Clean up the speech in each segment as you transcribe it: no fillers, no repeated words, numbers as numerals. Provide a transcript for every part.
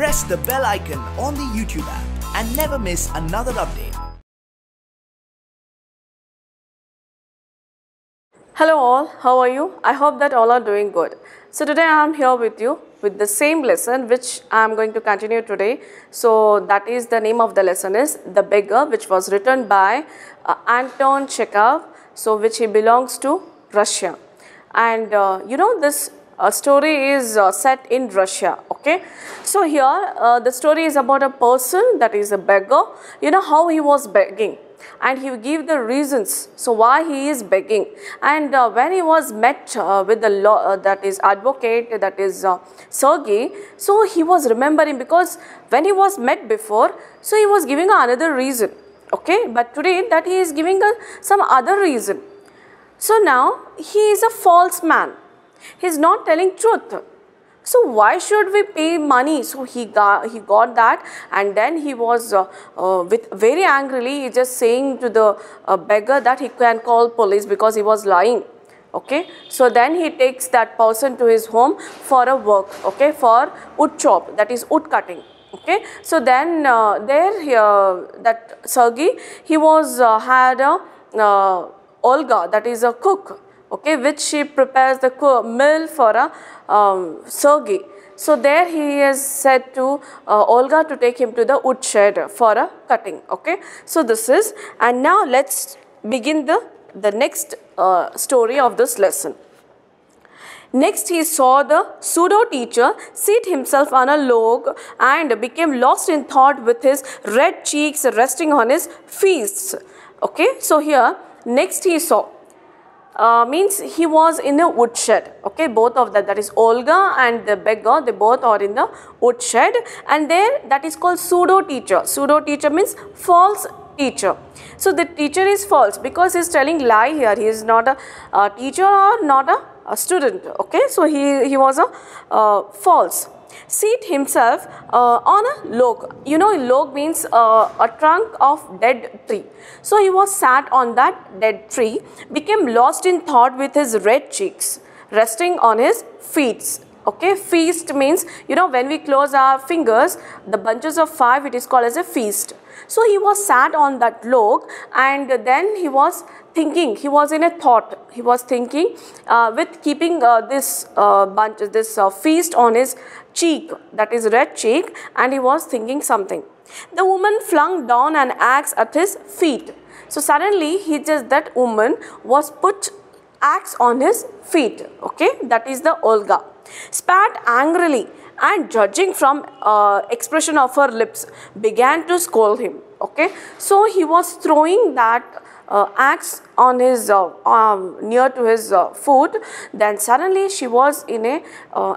press the bell icon on the YouTube app and never miss another update. Hello all, how are you? I hope that all are doing good. So today I am here with you with the same lesson which I am going to continue today. So that is, the name of the lesson is The Beggar, which was written by Anton Chekhov, so which he belongs to Russia. And this story is set in Russia, okay. So here the story is about a person that is a beggar, how he was begging. And he gave the reasons, so why he is begging. And when he was met with the law, that is advocate, that is Sergey, so he was remembering, because when he was met before, so he was giving another reason, okay. But today that he is giving some other reason. So now he is a false man. He is not telling truth. So why should we pay money? So he got that, and then he was with very angrily just saying to the beggar that he can call police because he was lying. Okay, so then he takes that person to his home for a work, okay, for wood chop, that is wood cutting. Okay, so then that Sergey, he was had a Olga, that is a cook, okay, which she prepares the meal for a Sergey. So there he is said to Olga to take him to the woodshed for a cutting, okay. So this is, and now let's begin the next story of this lesson. Next he saw the pseudo teacher seat himself on a log and became lost in thought with his red cheeks resting on his fists, okay. So here next he saw, means he was in a woodshed, okay. Both of that is Olga and the beggar, they both are in the woodshed, and there that is called pseudo teacher. Pseudo teacher means false teacher. So the teacher is false because he is telling lie here. He is not a teacher or not a student, okay. So he was a false. Seat himself on a log. Log means a trunk of dead tree. So he was sat on that dead tree, became lost in thought with his red cheeks resting on his feet. Okay, feast means, when we close our fingers, the bunches of 5, it is called as a feast. So he was sat on that log, and then he was thinking, he was in a thought, he was thinking with keeping this feast on his cheek, that is red cheek, and he was thinking something. The woman flung down an axe at his feet. So suddenly that woman was put axe on his feet, okay, that is the Olga. Spat angrily and, judging from expression of her lips, began to scold him, okay. So he was throwing that axe on his near to his foot. Then suddenly she was in a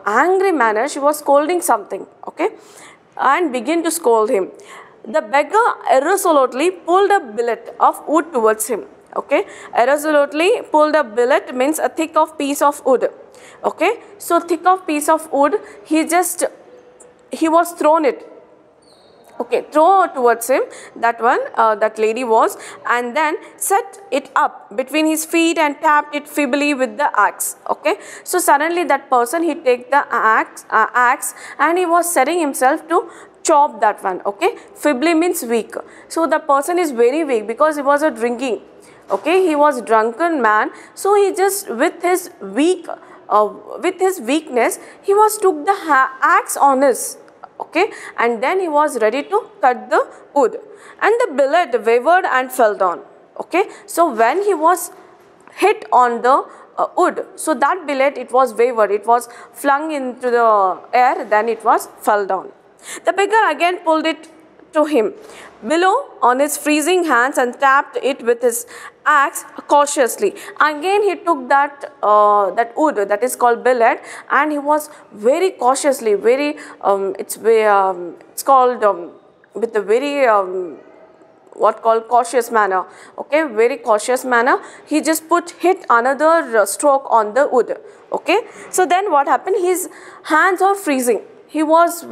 angry manner, she was scolding something, okay, and began to scold him. The beggar irresolutely pulled a billet of wood towards him, okay. Irresolutely pulled a billet means a thick of piece of wood, okay. So thick of piece of wood, he was thrown it, okay, throw towards him, that one, that lady was, and then set it up between his feet and tapped it feebly with the axe, okay. So suddenly that person, he take the axe and he was setting himself to chop that one, okay. Feebly means weak. So the person is very weak because he was drinking, okay, he was drunken man. So he just with his weakness, he was took the axe on his, okay, and then he was ready to cut the wood, and the billet wavered and fell down, okay. So when he was hit on the wood, so that billet, it was wavered, it was flung into the air, then it was fell down. The beggar again pulled it to him below on his freezing hands and tapped it with his axe cautiously. Again he took that wood, that is called billet, and he was very cautiously, very it's called with a very what called cautious manner, okay, very cautious manner, he just hit another stroke on the wood, okay. So then what happened, his hands are freezing, he was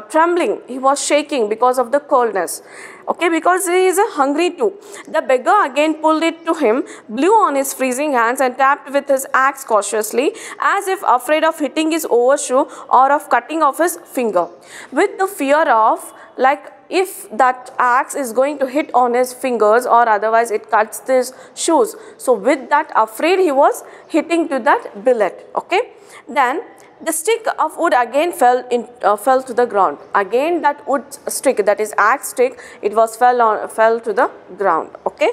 trembling, he was shaking because of the coldness. Okay, because he is hungry too. The beggar again pulled it to him, blew on his freezing hands and tapped with his axe cautiously, as if afraid of hitting his overshoe or of cutting off his finger. With the fear of, like, if that axe is going to hit on his fingers or otherwise it cuts his shoes. So with that afraid, he was hitting to that billet. Okay, then the stick of wood again fell to the ground. Again that wood stick, that is axe stick, it was fell to the ground. Okay.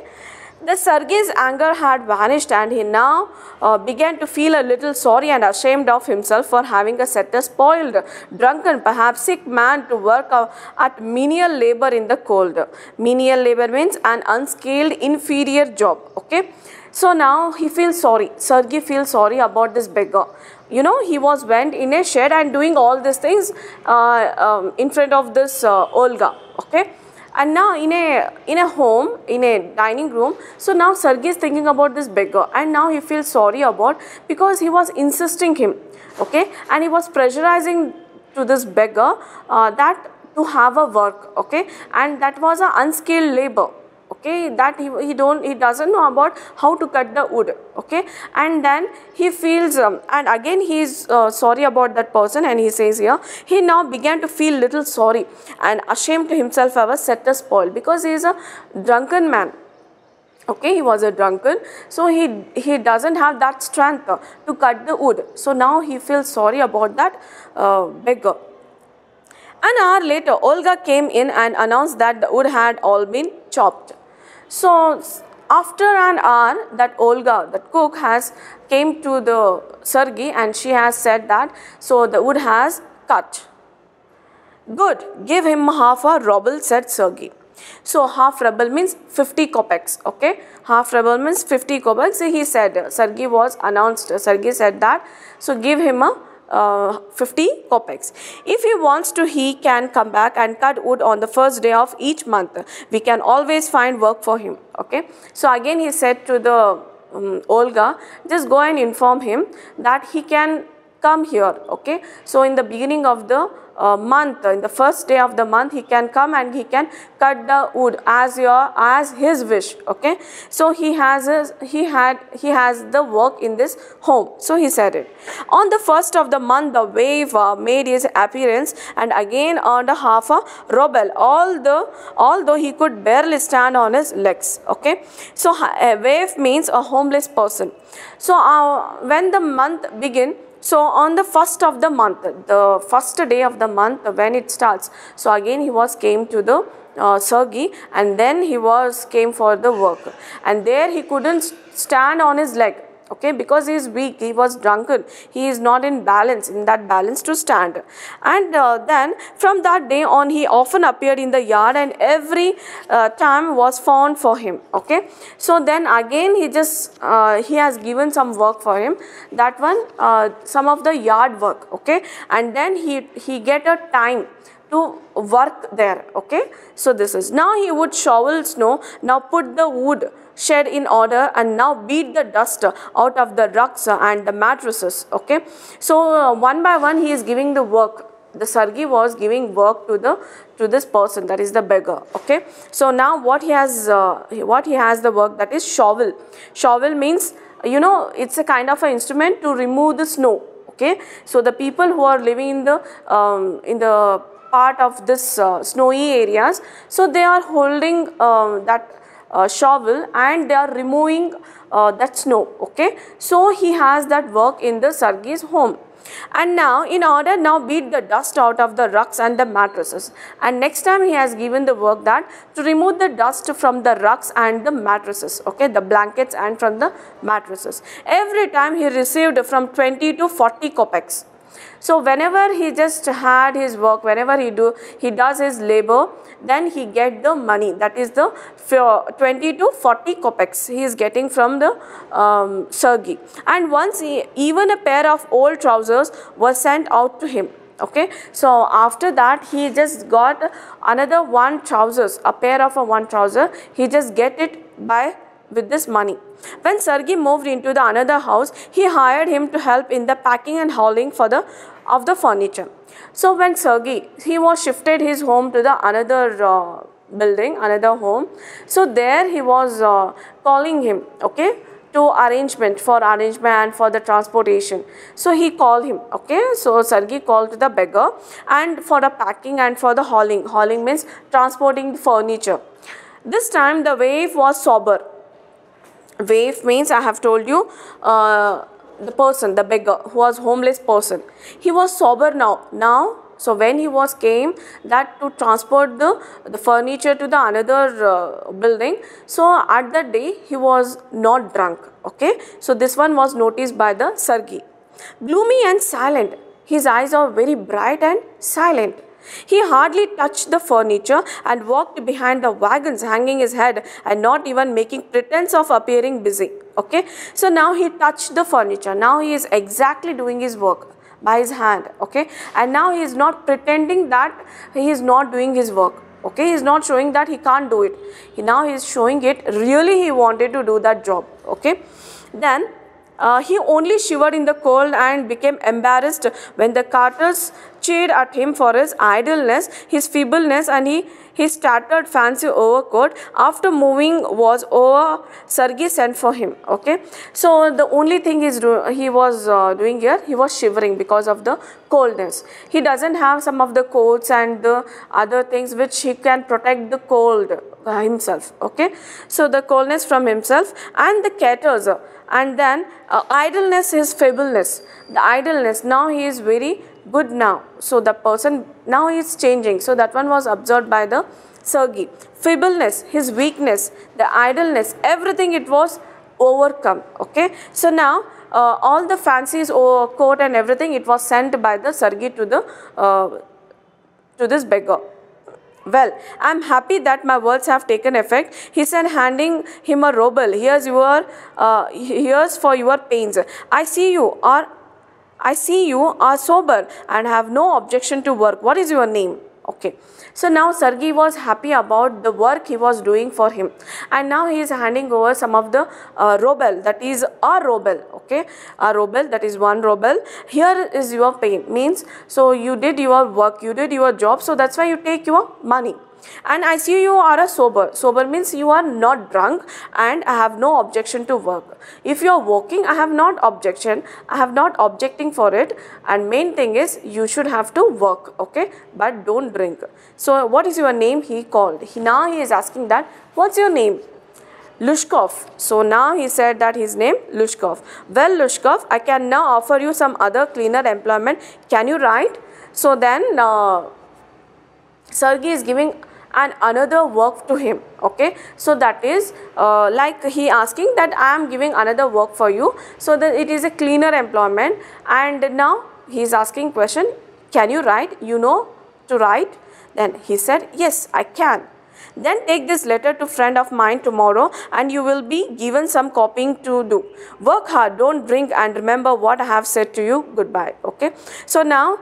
The Sergei's anger had vanished and he now began to feel a little sorry and ashamed of himself for having set a spoiled, drunken, perhaps sick man to work at menial labor in the cold. Menial labor means an unskilled, inferior job. Okay. So now he feels sorry. Sergei feels sorry about this beggar. You know, he went in a shed and doing all these things in front of this Olga. Okay. And now in a home, in a dining room, so now Sergei is thinking about this beggar and now he feels sorry about, because he was insisting him, okay, and he was pressurizing to this beggar that to have a work, okay, and that was an unskilled labor. Okay, that he doesn't know about how to cut the wood. Okay, and then he feels and again he is sorry about that person, and he says here he now began to feel little sorry and ashamed to himself of set a spoil, because he is a drunken man. Okay, he was a drunken, so he doesn't have that strength to cut the wood. So now he feels sorry about that beggar. An hour later, Olga came in and announced that the wood had all been chopped. So after an hour, that Olga, that cook, has came to the Sergei and she has said that, so the wood has cut. Good, give him half a ruble, said Sergei. So half ruble means 50 kopecks. Okay, half ruble means 50 kopecks. He said, Sergei was announced, Sergei said that, so give him a 50 kopecks. If he wants to, he can come back and cut wood on the first day of each month. We can always find work for him. Okay. So again he said to the Olga, just go and inform him that he can come here. Okay. So in the beginning of the month, in the first day of the month, he can come and he can cut the wood as his wish. Okay, so he has the work in this home. So he said it. On the first of the month, the wave made his appearance and again earned a half a ruble, although he could barely stand on his legs. Okay, so a wave means a homeless person. So when the month begins, so on the first of the month, the first day of the month when it starts, so again he came to the Sergei, and then he came for the work, and there he couldn't stand on his leg. Okay, because he is weak, he was drunken, he is not in that balance to stand. And then from that day on, he often appeared in the yard and every time was found for him. Okay, so then again he has given some work for him, that one some of the yard work. Okay, and then he get a time to work there. Okay, so this is, now he would shovel snow, now put the wood shed in order, and now beat the dust out of the rugs and the mattresses. Okay, so one by one he is giving the work. The Sergei was giving work to this person, that is the beggar. Okay, so now what he has the work, that is shovel. Shovel means, you know, it's a kind of an instrument to remove the snow. Okay, so the people who are living in the part of this snowy areas, so they are holding that shovel and they are removing that snow. Okay, so he has that work in the Sergei's home. And now in order, now beat the dust out of the rugs and the mattresses, and next time he has given the work that to remove the dust from the rugs and the mattresses. Okay, the blankets and from the mattresses. Every time he received from 20 to 40 kopecks. So whenever he just had his work, whenever he does his labor, then he get the money, that is the 20 to 40 kopecks he is getting from the Sergei. And once even a pair of old trousers was sent out to him. Okay, so after that he just got another one trousers, a pair of one trouser, he just get it by with this money. When Sergey moved into the another house, he hired him to help in the packing and hauling of the furniture. So when Sergey, he was shifted his home to the another building, another home. So there he was calling him, okay, to arrangement and for the transportation. So he called him, okay. So Sergey called to the beggar and for the packing and for the hauling. Hauling means transporting the furniture. This time the waif was sober. Waif means, I have told you, the person, the beggar, who was homeless person. He was sober now. So when he was came that to transport the furniture to the another building, so at that day he was not drunk, okay. So this one was noticed by the Sergey. Gloomy and silent, his eyes are very bright and silent. He hardly touched the furniture and walked behind the wagons, hanging his head and not even making pretense of appearing busy, okay. So now he touched the furniture. Now he is exactly doing his work by his hand, okay, and now he is not pretending that he is not doing his work, okay. He is not showing that he can't do it. Now he is showing it really he wanted to do that job, okay. Then he only shivered in the cold and became embarrassed when the carters cheered at him for his idleness, his feebleness, and his tattered fancy overcoat. After moving was over, Sergey sent for him, okay. So the only thing he was doing here, he was shivering because of the coldness. He doesn't have some of the coats and the other things which he can protect the cold himself, okay. So the coldness from himself and the catters, and then idleness is feebleness. The idleness, now he is very good now. So the person now he is changing. So that one was observed by the Sergey. Feebleness, his weakness, the idleness, everything it was overcome, okay. So now all the fancies coat and everything, it was sent by the Sergey to this beggar. Well, I am happy that my words have taken effect, he said, handing him a ruble. Here's for your pains. I see you are sober and have no objection to work. What is your name? Okay. So now Sergey was happy about the work he was doing for him, and now he is handing over some of the ruble, that is a ruble, okay. A ruble, that is 1 ruble. Here is your pain, means so you did your work, you did your job, so that's why you take your money. And I see you are a sober. Sober means you are not drunk and I have no objection to work. If you are working, I have not objecting for it, and main thing is you should have to work, okay, but don't drink. So what is your name? He called. Now he is asking that, what's your name? Lushkov. So now he said that his name Lushkov. Well, Lushkov, I can now offer you some other cleaner employment. Can you write? So then Sergey is giving another work to him, okay. So that is like he asking that I am giving another work for you, so that it is a cleaner employment. And now he is asking question, can you write? You know to write? Then he said, yes, I can. Then take this letter to friend of mine tomorrow and you will be given some copying to do. Work hard, don't drink, and remember what I have said to you. Goodbye, okay. So now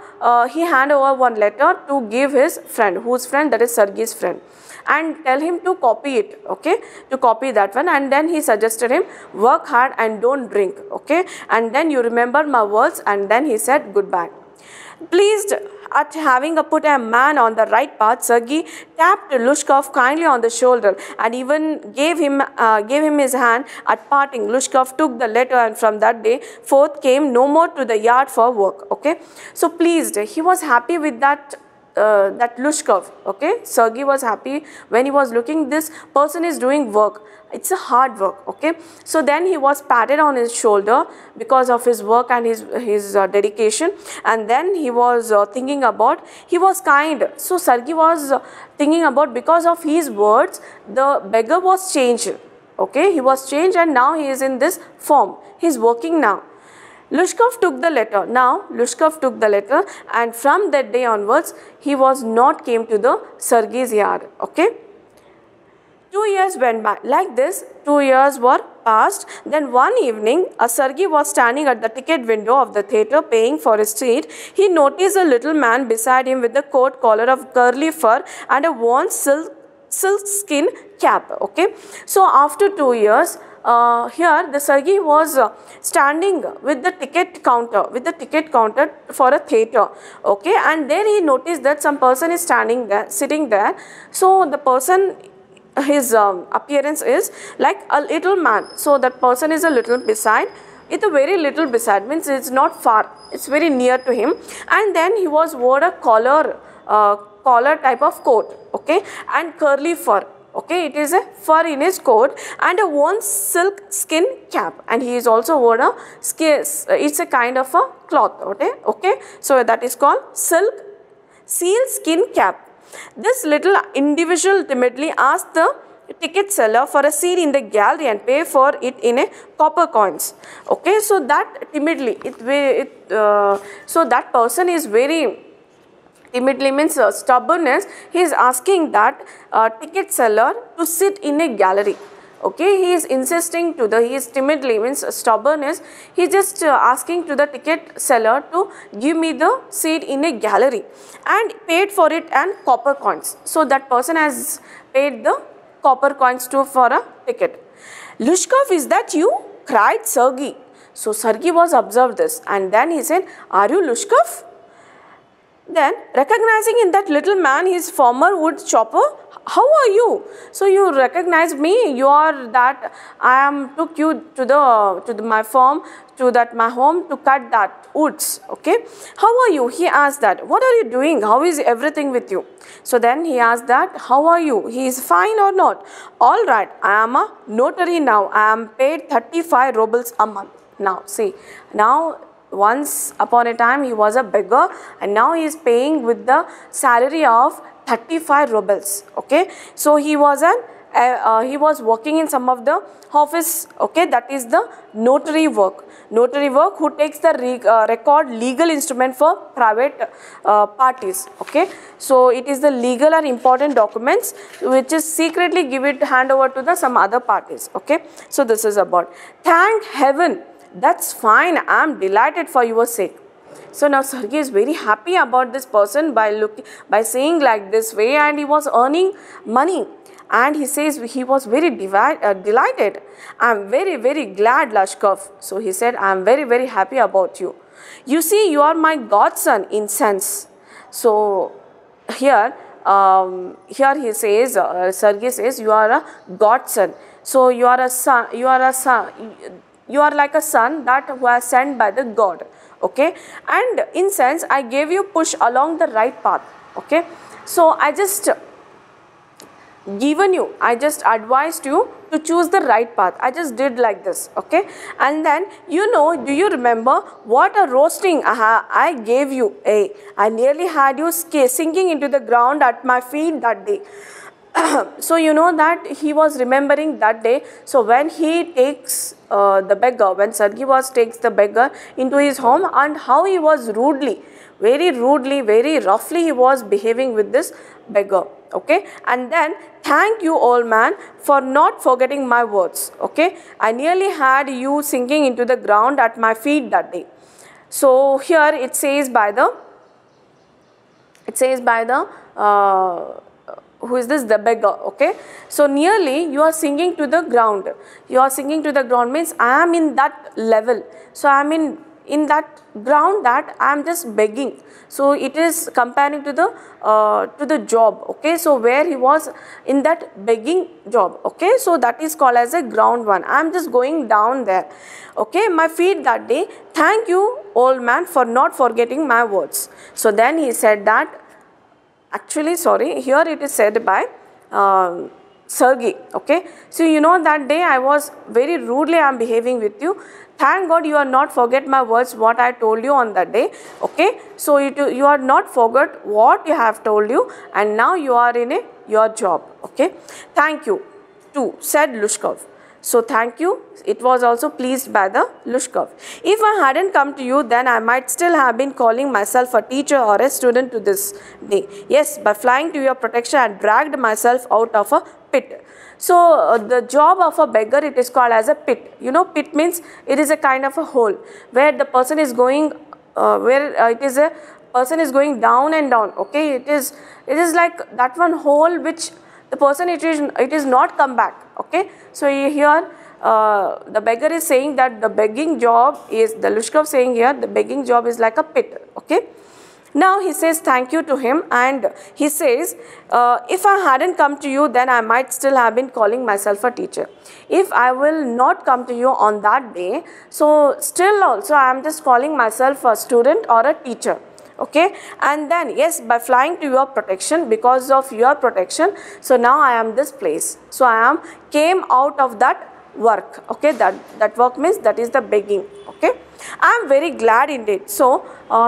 he hand over one letter to give his friend. Whose friend? That is Sergey's friend. And tell him to copy it, okay, to copy that one. And then he suggested him, work hard and don't drink, okay, and then you remember my words. And then he said goodbye. Pleased at having put a man on the right path, Sergey tapped Lushkov kindly on the shoulder and even gave him his hand at parting. Lushkov took the letter, and from that day forth came no more to the yard for work, okay. So pleased, he was happy with that Lushkov, okay. Sergey was happy when he was looking, this person is doing work, it's a hard work, okay. So then he was patted on his shoulder because of his work and his dedication. And then he was thinking about, he was kind. So Sergey was thinking about, because of his words the beggar was changed, okay, he was changed, and now he is in this form, he is working now. Lushkov took the letter. Now Lushkov took the letter, and from that day onwards he was not came to the Sergey's yard, okay. 2 years went by. Like this, 2 years were passed. Then one evening, Sergey was standing at the ticket window of the theatre paying for his seat. He noticed a little man beside him with a coat collar of curly fur and a worn silk silk skin cap. Okay, so after 2 years, here the Sergei was standing with the ticket counter for a theater. Okay, and then he noticed that some person is standing there, sitting there. So the person, his appearance is like a little man. So that person is a little beside. It's a very little beside, means it's not far, it's very near to him. And then he was wore a collar type of coat, okay, and curly fur. Okay, it is a fur in his coat, and a one silk skin cap, and he is also wore a skin, it's a kind of a cloth. Okay, so that is called seal skin cap. This little individual timidly asked the ticket seller for a seat in the gallery and pay for it in a copper coins. Okay, so that timidly, so that person is very timidly, means stubbornness. He is asking that ticket seller to sit in a gallery. Okay, he is insisting to he is timidly, means stubbornness. He is just asking to the ticket seller to give me the seat in a gallery and paid for it and copper coins. So that person has paid the copper coins too for a ticket. Lushkov, is that you? Cried Sergei. So Sergei was observed this, and then he said, are you Lushkov? Then, recognizing in that little man his former wood chopper, how are you? So you recognize me, you are that, I am took you to my farm, to that my home to cut that woods. Okay, how are you? He asked that. What are you doing? How is everything with you? So then he asked that, how are you? He is fine or not? All right, I am a notary now. I am paid 35 rubles a month. Now see, now once upon a time he was a beggar, and now he is paying with the salary of 35 rubles. Okay, so he was he was working in some of the office. Okay, that is the notary work. Notary work, who takes the record legal instrument for private parties. Okay, so it is the legal and important documents which is secretly hand over to the some other parties. Okay, so this is about. Thank heaven. That's fine, I am delighted for your sake. So now Sergei is very happy about this person by saying like this way, and he was earning money, and he says he was very delighted. I am very, very glad, Lushkov. So he said, I am very, very happy about you. You see, you are my godson in sense. So here he says, Sergei says, you are a godson. So you are a son, you are like a son that was sent by the God. Okay, and in sense I gave you push along the right path. Okay, so I just advised you to choose the right path. I just did like this. Okay, and then do you remember what a roasting I gave you? I nearly had you sinking into the ground at my feet that day. So you know that he was remembering that day. So when he takes the beggar, when Sergei takes the beggar into his home, and how he was very roughly he was behaving with this beggar. Okay, and then, thank you, old man, for not forgetting my words. Okay, I nearly had you sinking into the ground at my feet that day. So here it says by the who is this? The beggar. Okay, so nearly you are sinking to the ground. You are sinking to the ground means I am in that level. So I am in that ground that I am just begging. So it is comparing to the job. Okay, so where he was in that begging job. Okay, so that is called as a ground one. I am just going down there. Okay, my feet that day. Thank you, old man, for not forgetting my words. So then he said that. Actually, sorry, here it is said by Sergei. Okay, so you know that day I was very rudely I am behaving with you. Thank God you are not forget my words what I told you on that day. Okay, so you are not forget what you have told you, and now you are in your job. Okay, thank you too, said Lushkov. So thank you. It was also pleased by the Lushkov. If I hadn't come to you, then I might still have been calling myself a teacher or a student to this day. Yes, by flying to your protection, I dragged myself out of a pit. So the job of a beggar, it is called as a pit. You know, pit means it is a kind of a hole where the person is going, person is going down and down. Okay, it is like that one hole which the person it is not come back. Okay, so here the beggar is saying that the begging job is, the Lushkov saying here, the begging job is like a pit. Okay, now he says thank you to him, and he says, if I hadn't come to you, then I might still have been calling myself a teacher. If I will not come to you on that day, so still also I am just calling myself a student or a teacher. Okay, and then yes, by flying to your protection, because of your protection, so now I am this place. So I came out of that work. Okay, that work means that is the begging. Okay, I am very glad indeed. So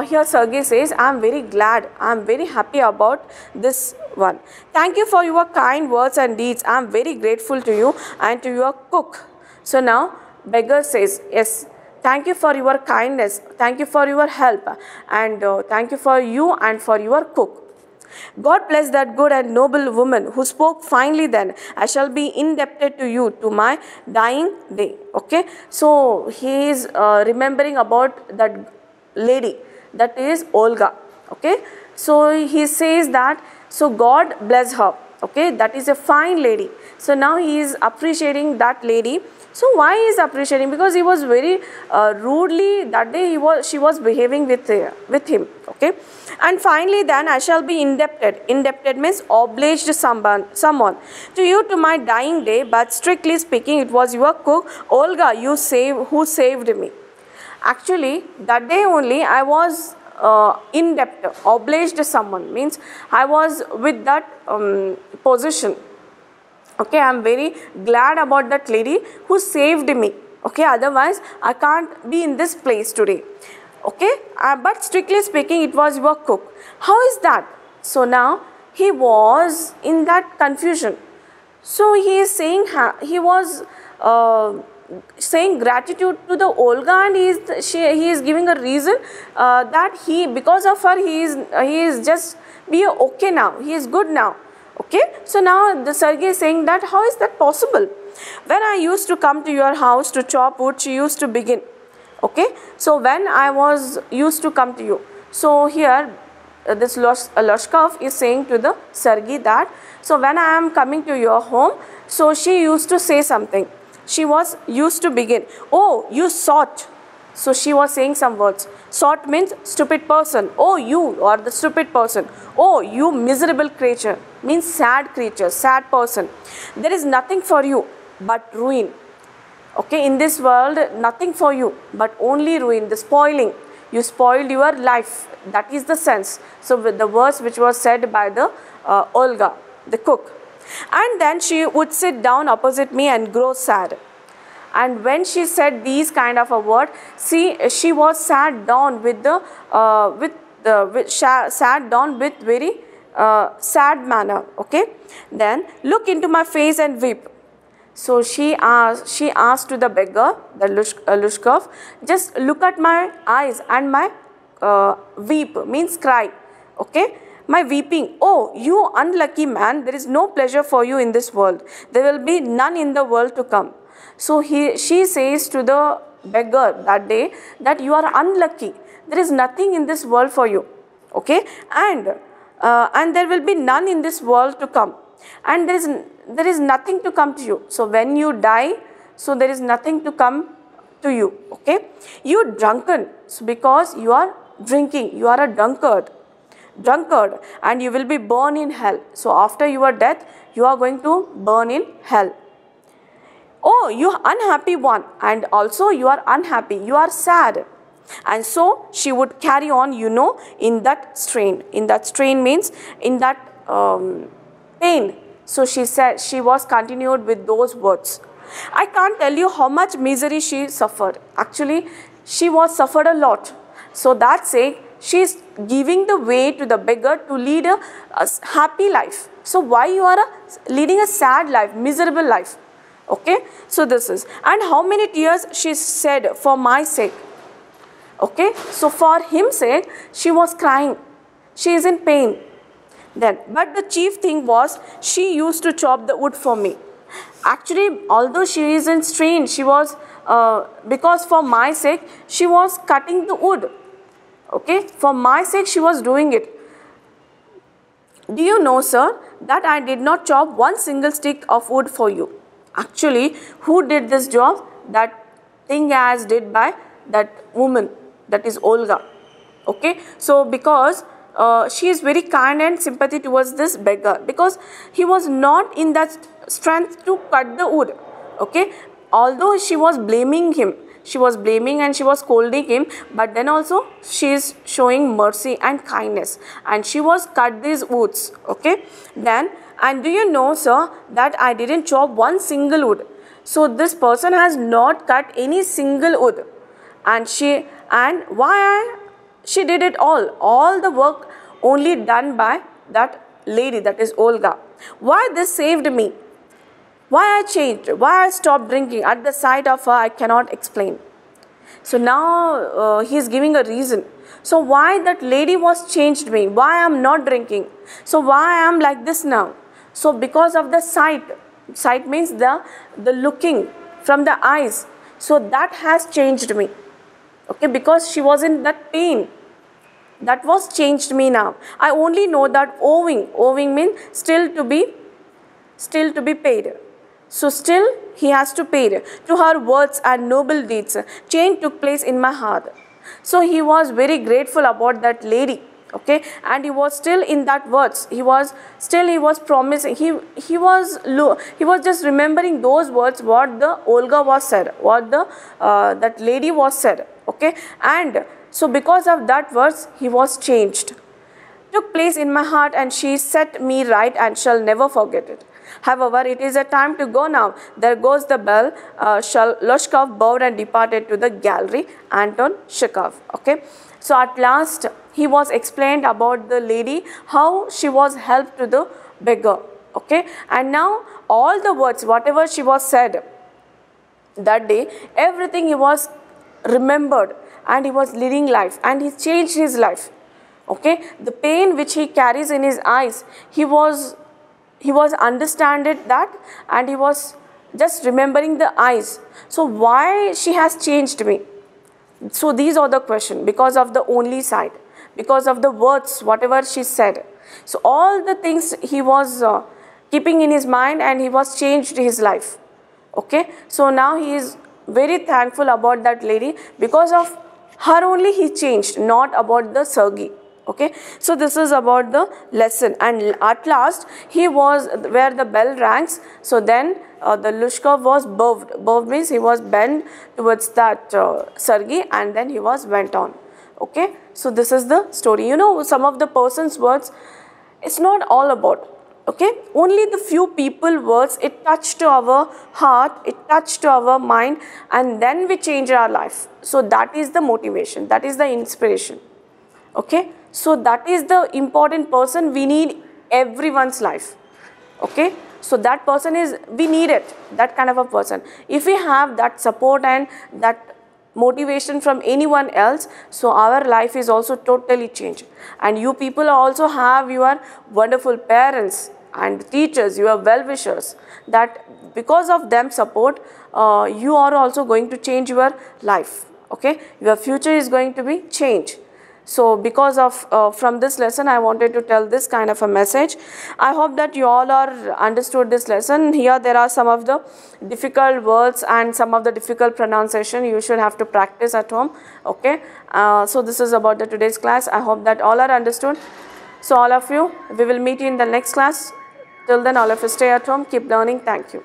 here Sergei says, I am very glad, I am very happy about this one. Thank you for your kind words and deeds. I am very grateful to you and to your cook. So now beggar says, yes, thank you for your kindness, thank you for your help, and thank you for you and for your cook. God bless that good and noble woman who spoke finely then. I shall be indebted to you to my dying day. Okay, so he is remembering about that lady, that is Olga. Okay, so he says that, so God bless her. Okay, that is a fine lady. So now he is appreciating that lady. So why he is appreciating? Because he was very rudely that day she was behaving with him. Okay, and finally then I shall be indebted. Indebted means obliged someone to you to my dying day, but strictly speaking it was your cook Olga who saved me. Actually that day only I was indebted, obliged someone means I was with that position. Okay, I am very glad about that lady who saved me. Okay, otherwise I can't be in this place today. Okay, but strictly speaking it was your cook. How is that? So now he was in that confusion. So he is saying, he was saying gratitude to the Olga, and he is giving a reason that because of her he is just be okay now, he is good now. Okay, so now the Sergei is saying that how is that possible? When I used to come to your house to chop wood, she used to begin. Okay, so when I was used to come to you, so here this Lushkov is saying to the Sergei that, so when I am coming to your home, so she used to say something. She was used to begin, oh you sot. So she was saying some words. Sot means stupid person. Oh, you are the stupid person. Oh, you miserable creature means sad creature, sad person. There is nothing for you but ruin. Okay, in this world nothing for you but only ruin, the spoiling. You spoiled your life. That is the sense. So with the verse which was said by the Olga, the cook. And then she would sit down opposite me and grow sad. And when she said these kind of a word, see, she was sat down with the sat down with very sad manner. Okay, then look into my face and weep. So she asked to the beggar, the Lushkov, just look at my eyes and my weep means cry. Okay, my weeping. Oh, you unlucky man, there is no pleasure for you in this world. There will be none in the world to come. So she says to the beggar that day that you are unlucky. There is nothing in this world for you. Okay, and there will be none in this world to come, and there is nothing to come to you. So when you die, so there is nothing to come to you. Okay, you drunken, so because you are drinking, you are a drunkard, and you will be born in hell. So after your death, you are going to burn in hell. Oh, you unhappy one, and also you are unhappy, you are sad. And so she would carry on, you know, in that strain. In that strain means in that pain. So she said, she was continued with those words. I can't tell you how much misery she suffered. Actually, she was suffered a lot. So that's sake, she is giving the way to the beggar to lead a happy life. So why you are leading a sad life, miserable life? Okay, so this is, and how many tears she said for my sake. Okay, so for him's sake, she was crying. She is in pain. Then, but the chief thing was, she used to chop the wood for me. Actually, although she is in strain, she was, because for my sake, she was cutting the wood. Okay, for my sake, she was doing it. Do you know, sir, that I did not chop one single stick of wood for you. Actually, who did this job? That thing as did by that woman, that is Olga. Okay, so because she is very kind and sympathy towards this beggar, because he was not in that strength to cut the wood. Okay, although she was blaming him, she was blaming and she was scolding him, but then also she is showing mercy and kindness, and she was cut these woods. Okay, then, and do you know, sir, that I didn't chop one single wood. So this person has not cut any single wood, and she did it all the work only done by that lady, that is Olga. Why this saved me? Why I changed? Why I stopped drinking? At the sight of her, I cannot explain. So now he is giving a reason. So why that lady was changed me? Why I am not drinking? So why I am like this now? So because of the sight. Sight means the looking from the eyes. So that has changed me. Okay, because she was in that pain. That was changed me now. I only know that owing means still to be paid. So still he has to pay. To her words and noble deeds, change took place in my heart. So he was very grateful about that lady. Okay, and he was still in that words. He was promising. He was just remembering those words, what the Olga was said, what the that lady was said. Okay, and so because of that words, he was changed. Took place in my heart, and she set me right, and shall never forget it. However, it is a time to go now. There goes the bell. Lushkov bowed and departed to the gallery. Anton Chekhov. Okay, so at last he was explained about the lady, how she was helped to the beggar. Okay, and now all the words, whatever she was said that day, everything he was remembered, and he was leading life, and he changed his life. Okay, the pain which he carries in his eyes, he was understanding that, and he was just remembering the eyes. So why she has changed me? So these are the questions, because of the only sight, because of the words, whatever she said. So all the things he was keeping in his mind, and he was changed his life. Okay, so now he is very thankful about that lady, because of her only he changed, not about the Sergei. Okay, so this is about the lesson, and at last he was where the bell rings. So then the Lushkov was bowed. Bowed means he was bent towards that Sergei, and then he was went on. Okay, so this is the story. You know, some of the person's words, it's not all about. Okay, only the few people words, it touched our heart, it touched our mind, and then we change our life. So that is the motivation, that is the inspiration. Okay, so that is the important person we need everyone's life. Okay, so that person is, we need it, that kind of a person. If we have that support and that motivation from anyone else, so our life is also totally changed. And you people also have your wonderful parents and teachers, your well-wishers, that because of them support, you are also going to change your life. Okay, your future is going to be changed. So because of from this lesson, I wanted to tell this kind of a message. I hope that you all are understood this lesson. Here there are some of the difficult words and some of the difficult pronunciation you should have to practice at home. Okay, so this is about the today's class. I hope that all are understood. So all of you, we will meet you in the next class. Till then, all of you stay at home, keep learning. Thank you.